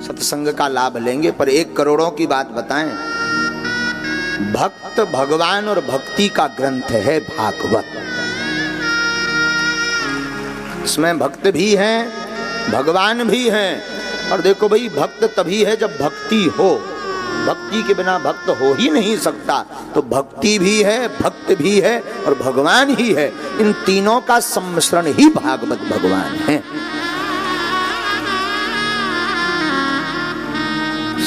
सत्संग का लाभ लेंगे। पर 1 करोड़ों की बात बताएं, भक्त भगवान और भक्ति का ग्रंथ है भागवत। इसमें भक्त भी हैं, भगवान भी हैं। और देखो भाई, भक्त तभी है जब भक्ति हो, भक्ति के बिना भक्त हो ही नहीं सकता। तो भक्ति भी है, भक्त भी है और भगवान ही है। इन तीनों का सम्मिश्रण ही भागवत भगवान है।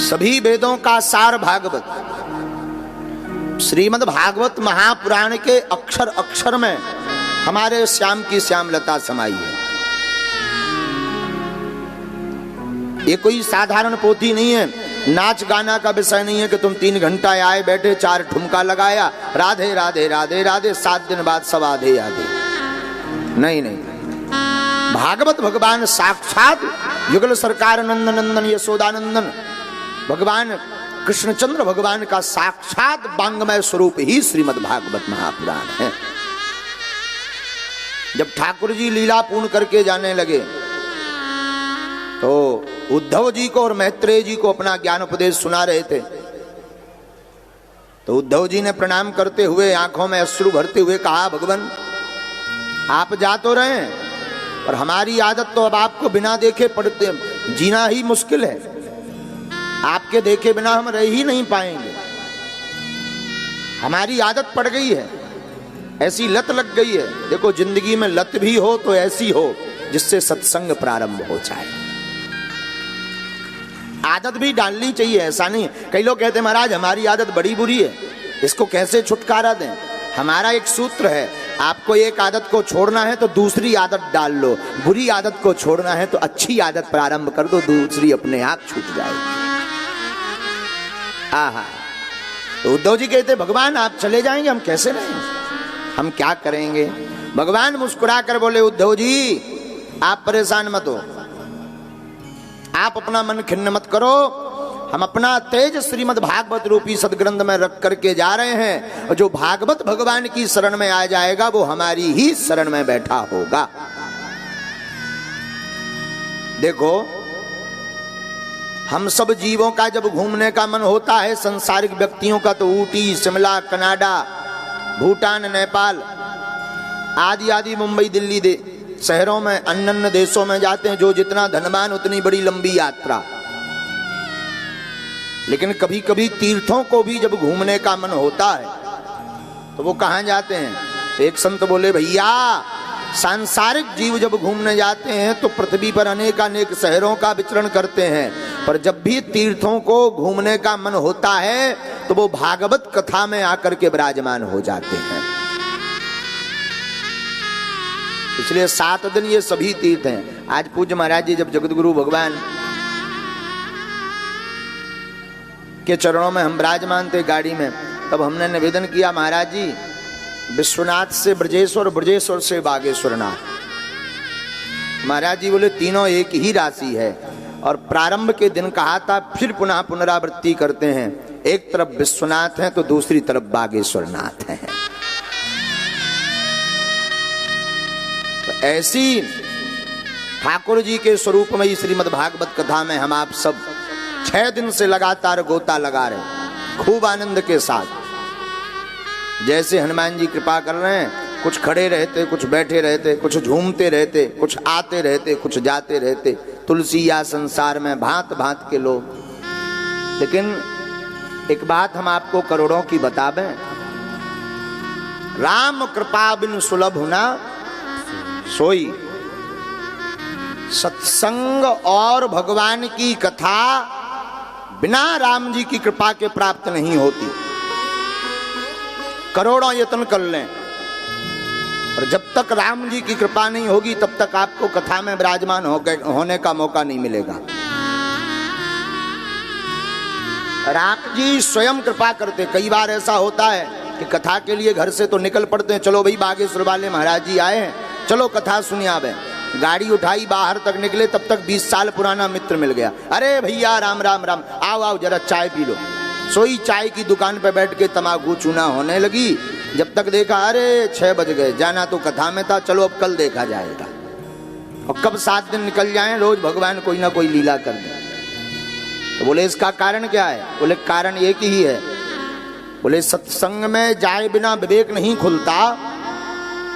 सभी वेदों का सार भागवत। श्रीमद् भागवत महापुराण के अक्षर अक्षर में हमारे श्याम की श्यामलता समाई है। ये कोई साधारण पोथी नहीं है, नाच गाना का विषय नहीं है कि तुम 3 घंटा आए बैठे 4 ठुमका लगाया, राधे राधे राधे राधे, 7 दिन बाद सब आधे आधे। नहीं नहीं, भागवत भगवान साक्षात युगल सरकार नंदन नंदन यशोदानंदन भगवान कृष्णचंद्र भगवान का साक्षात वांगमय स्वरूप ही श्रीमद् भागवत महापुराण है। जब ठाकुर जी लीला पूर्ण करके जाने लगे तो उद्धव जी को और मैत्रेय जी को अपना ज्ञान उपदेश सुना रहे थे। तो उद्धव जी ने प्रणाम करते हुए आंखों में अश्रु भरते हुए कहा, भगवान आप जा तो रहे हैं, पर हमारी आदत तो अब आपको बिना देखे पड़ते जीना ही मुश्किल है। आपके देखे बिना हम रह ही नहीं पाएंगे। हमारी आदत पड़ गई है, ऐसी लत लग गई है। देखो, जिंदगी में लत भी हो तो ऐसी हो जिससे सत्संग प्रारंभ हो जाए। आदत भी डालनी चाहिए, ऐसा नहीं। कई लोग कहते हैं महाराज हमारी आदत बड़ी बुरी है, इसको कैसे छुटकारा दें। हमारा एक सूत्र है, आपको एक आदत को छोड़ना है तो दूसरी आदत डाल लो, बुरी आदत को छोड़ना है तो अच्छी आदत प्रारंभ कर दो, दूसरी अपने आप छूट जाएगी। आहा, तो उद्धव जी कहते भगवान आप चले जाएंगे, हम कैसे रहेंगे, हम क्या करेंगे। भगवान मुस्कुरा कर बोले, उद्धव जी आप परेशान मत हो, आप अपना मन खिन्न मत करो। हम अपना तेज श्रीमद् भागवत रूपी सदग्रंथ में रख करके जा रहे हैं, और जो भागवत भगवान की शरण में आ जाएगा वो हमारी ही शरण में बैठा होगा। देखो, हम सब जीवों का जब घूमने का मन होता है, संसारिक व्यक्तियों का, तो ऊटी, शिमला, कनाडा, भूटान, नेपाल आदि आदि, मुंबई, दिल्ली शहरों में, अन्य देशों में जाते हैं। जो जितना धनवान उतनी बड़ी लंबी यात्रा। लेकिन कभी कभी तीर्थों को भी जब घूमने का मन होता है तो वो कहाँ जाते हैं। एक संत बोले, भैया सांसारिक जीव जब घूमने जाते हैं तो पृथ्वी पर अनेक शहरों का विचरण करते हैं, पर जब भी तीर्थों को घूमने का मन होता है तो वो भागवत कथा में आकर के विराजमान हो जाते हैं। इसलिए 7 दिन ये सभी तीर्थ हैं। आज पूज्य महाराज जी जब जगतगुरु भगवान के चरणों में हम विराजमान थे गाड़ी में, तब हमने निवेदन किया, महाराज जी विश्वनाथ से ब्रजेश्वर, ब्रजेश्वर से बागेश्वरनाथ। महाराज जी बोले तीनों एक ही राशि है। और प्रारंभ के दिन कहा था, फिर पुनः पुनरावृत्ति करते हैं, एक तरफ विश्वनाथ है तो दूसरी तरफ बागेश्वरनाथ है। तो ऐसी ठाकुर जी के स्वरूप में श्रीमद् भागवत कथा में हम आप सब 6 दिन से लगातार गोता लगा रहे, खूब आनंद के साथ। जैसे हनुमान जी कृपा कर रहे हैं, कुछ खड़े रहते, कुछ बैठे रहते, कुछ झूमते रहते, कुछ आते रहते, कुछ जाते रहते। तुलसी या संसार में भांत भांत के लोग। लेकिन एक बात हम आपको करोड़ों की बतावें, राम कृपा बिन सुलभ होना सोई। सत्संग और भगवान की कथा बिना राम जी की कृपा के प्राप्त नहीं होती। करोड़ों यत्न कर लें, और जब तक राम जी की कृपा नहीं होगी तब तक आपको कथा में विराजमान होने का मौका नहीं मिलेगा। राम जी स्वयं कृपा करते। कई बार ऐसा होता है कि कथा के लिए घर से तो निकल पड़ते हैं, चलो भाई बागेश्वर वाले महाराज जी आए हैं, चलो कथा सुनिए। आवे गाड़ी उठाई, बाहर तक निकले, तब तक 20 साल पुराना मित्र मिल गया। अरे भैया राम राम राम, आओ आओ जरा चाय पी लो। सोई चाय की दुकान पे बैठ के तमाकू चूना होने लगी। जब तक देखा, अरे 6 बज गए, जाना तो कथा में था, चलो अब कल देखा जाएगा। और कब 7 दिन निकल जाएं, रोज भगवान कोई ना कोई लीला कर दे। तो बोले इसका कारण क्या है? बोले कारण एक ही है। बोले सत्संग में जाए बिना विवेक नहीं खुलता,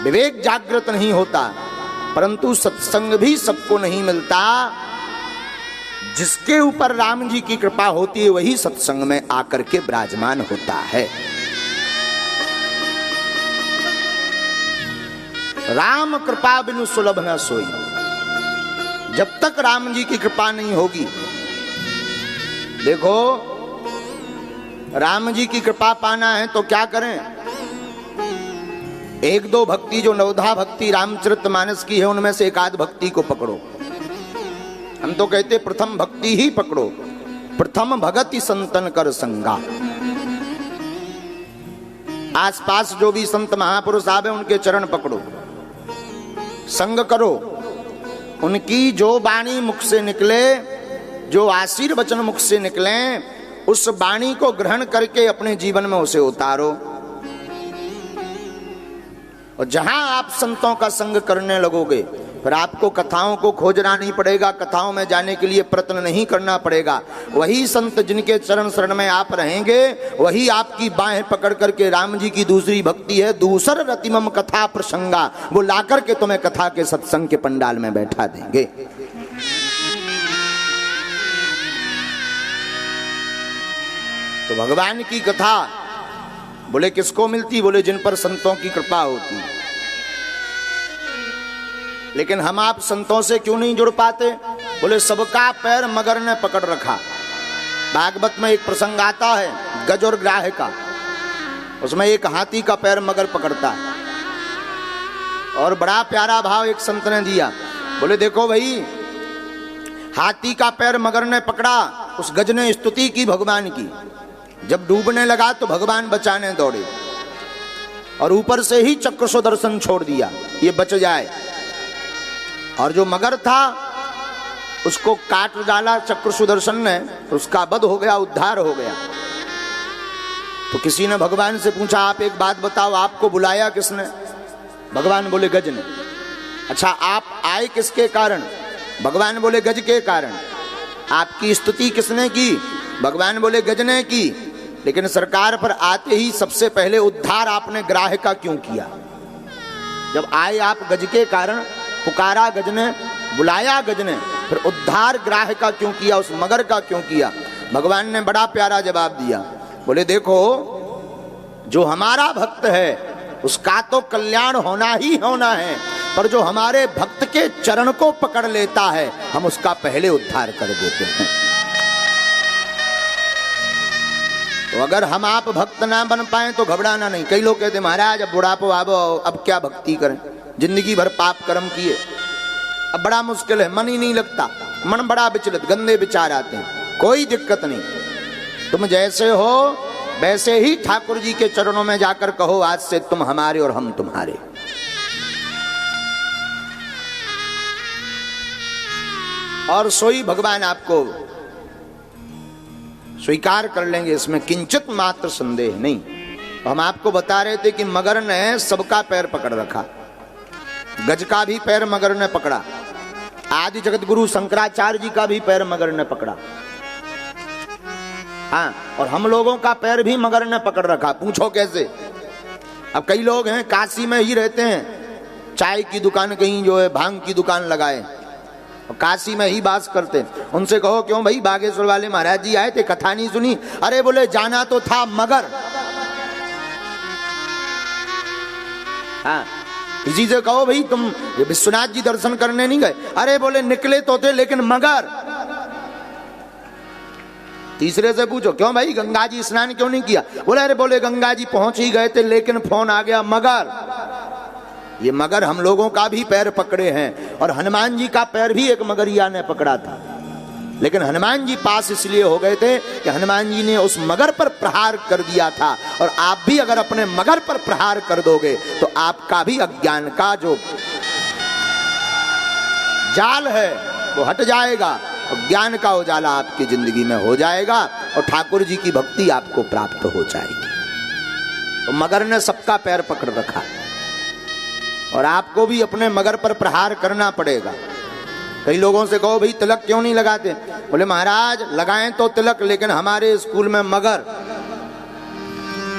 विवेक जागृत नहीं होता, परंतु सत्संग भी सबको नहीं मिलता। जिसके ऊपर राम जी की कृपा होती है वही सत्संग में आकर के विराजमान होता है। राम कृपा बिनु सुलभ न सोई। जब तक राम जी की कृपा नहीं होगी, देखो राम जी की कृपा पाना है तो क्या करें? एक दो भक्ति जो नवधा भक्ति रामचरितमानस की है उनमें से एक आध भक्ति को पकड़ो। हम तो कहते प्रथम भक्ति ही पकड़ो। प्रथम भगति संतन कर संगा। आसपास जो भी संत महापुरुष आवे उनके चरण पकड़ो, संग करो। उनकी जो वाणी मुख से निकले, जो आशीर्वचन मुख से निकले, उस वाणी को ग्रहण करके अपने जीवन में उसे उतारो। और जहां आप संतों का संग करने लगोगे फिर आपको कथाओं को खोजना नहीं पड़ेगा, कथाओं में जाने के लिए प्रयत्न नहीं करना पड़ेगा। वही संत जिनके चरण शरण में आप रहेंगे वही आपकी बाहें पकड़ करके, राम जी की दूसरी भक्ति है दूसर रतिमम कथा प्रसंगा, वो ला करके तुम्हें कथा के सत्संग के पंडाल में बैठा देंगे। तो भगवान की कथा बोले किसको मिलती? बोले जिन पर संतों की कृपा होती। लेकिन हम आप संतों से क्यों नहीं जुड़ पाते? बोले सबका पैर मगर ने पकड़ रखा। भागवत में एक प्रसंग आता है गज और ग्राह का। उसमें एक हाथी का पैर मगर पकड़ता है और बड़ा प्यारा भाव एक संत ने दिया। बोले देखो भाई, हाथी का पैर मगर ने पकड़ा, उस गज ने स्तुति की भगवान की। जब डूबने लगा तो भगवान बचाने दौड़े और ऊपर से ही चक्र सुदर्शन छोड़ दिया ये बच जाए। और जो मगर था उसको काट डाला चक्र सुदर्शन ने, उसका वध हो गया, उद्धार हो गया। तो किसी ने भगवान से पूछा आप एक बात बताओ, आपको बुलाया किसने? भगवान बोले गज ने। अच्छा आप आए किसके कारण? भगवान बोले गज के कारण। आपकी स्तुति किसने की? भगवान बोले गज ने की। लेकिन सरकार पर आते ही सबसे पहले उद्धार आपने ग्राह का क्यों किया? जब आए आप गज के कारण, पुकारा गज ने, बुलाया गज ने, फिर उद्धार ग्राह का क्यों किया, उस मगर का क्यों किया? भगवान ने बड़ा प्यारा जवाब दिया। बोले देखो जो हमारा भक्त है उसका तो कल्याण होना ही होना है, पर जो हमारे भक्त के चरण को पकड़ लेता है हम उसका पहले उद्धार कर देते हैं। तो अगर हम आप भक्त ना बन पाए तो घबराना नहीं। कई लोग कहते महाराज अब बुढ़ापो आवो, अब क्या भक्ति करें, जिंदगी भर पाप कर्म किए, अब बड़ा मुश्किल है, मन ही नहीं लगता, मन बड़ा विचलित, गंदे विचार आते हैं। कोई दिक्कत नहीं, तुम जैसे हो वैसे ही ठाकुर जी के चरणों में जाकर कहो आज से तुम हमारे और हम तुम्हारे। और सोई भगवान आपको स्वीकार कर लेंगे, इसमें किंचित मात्र संदेह नहीं। हम आपको बता रहे थे कि मगर ने सबका पैर पकड़ रखा, गज का भी पैर मगर ने पकड़ा, आदि जगत गुरु शंकराचार्य जी का भी पैर मगर ने पकड़ा। हाँ, और हम लोगों का पैर भी मगर ने पकड़ रखा। पूछो कैसे? अब कई लोग हैं काशी में ही रहते हैं, चाय की दुकान कहीं जो है भांग की दुकान लगाए, काशी में ही बास करते। उनसे कहो क्यों भाई बागेश्वर वाले महाराज जी आए थे, कथा नहीं सुनी? अरे बोले जाना तो था मगर। हाँ, इसी से कहो भाई तुम विश्वनाथ जी दर्शन करने नहीं गए? अरे बोले निकले तो थे लेकिन मगर। तीसरे से पूछो क्यों भाई गंगा जी स्नान क्यों नहीं किया? बोले अरे बोले गंगा जी पहुंच ही गए थे लेकिन फोन आ गया मगर। ये मगर हम लोगों का भी पैर पकड़े हैं, और हनुमान जी का पैर भी एक मगरिया ने पकड़ा था। लेकिन हनुमान जी पास इसलिए हो गए थे कि हनुमान जी ने उस मगर पर प्रहार कर दिया था। और आप भी अगर अपने मगर पर प्रहार कर दोगे तो आपका भी अज्ञान का जो जाल है वो हट जाएगा, और ज्ञान का उजाला आपकी जिंदगी में हो जाएगा, और ठाकुर जी की भक्ति आपको प्राप्त हो जाएगी। तो मगर ने सबका पैर पकड़ रखा, और आपको भी अपने मगर पर प्रहार करना पड़ेगा। कई लोगों से कहो भाई तिलक क्यों नहीं लगाते, बोले महाराज लगाएं तो तिलक, लेकिन हमारे स्कूल में मगर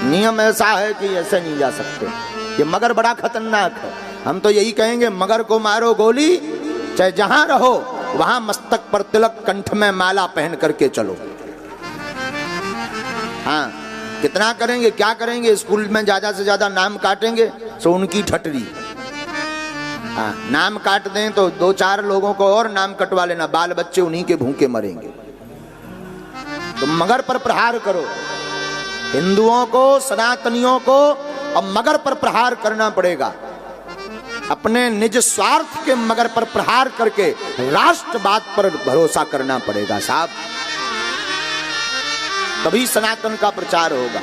नियम ऐसा है कि ऐसे नहीं जा सकते, ये मगर बड़ा खतरनाक है। हम तो यही कहेंगे मगर को मारो गोली, चाहे जहां रहो वहां मस्तक पर तिलक, कंठ में माला पहन करके चलो। हाँ, कितना करेंगे, क्या करेंगे, स्कूल में ज्यादा से ज्यादा नाम काटेंगे सो उनकी ठटरी। हाँ, नाम काट दें तो 2-4 लोगों को और नाम कटवा लेना, बाल बच्चे उन्हीं के भूखे मरेंगे। तो मगर पर प्रहार करो, हिंदुओं को, सनातनियों को अब मगर पर प्रहार करना पड़ेगा। अपने निज स्वार्थ के मगर पर प्रहार करके राष्ट्रवाद पर भरोसा करना पड़ेगा साहब, तभी सनातन का प्रचार होगा।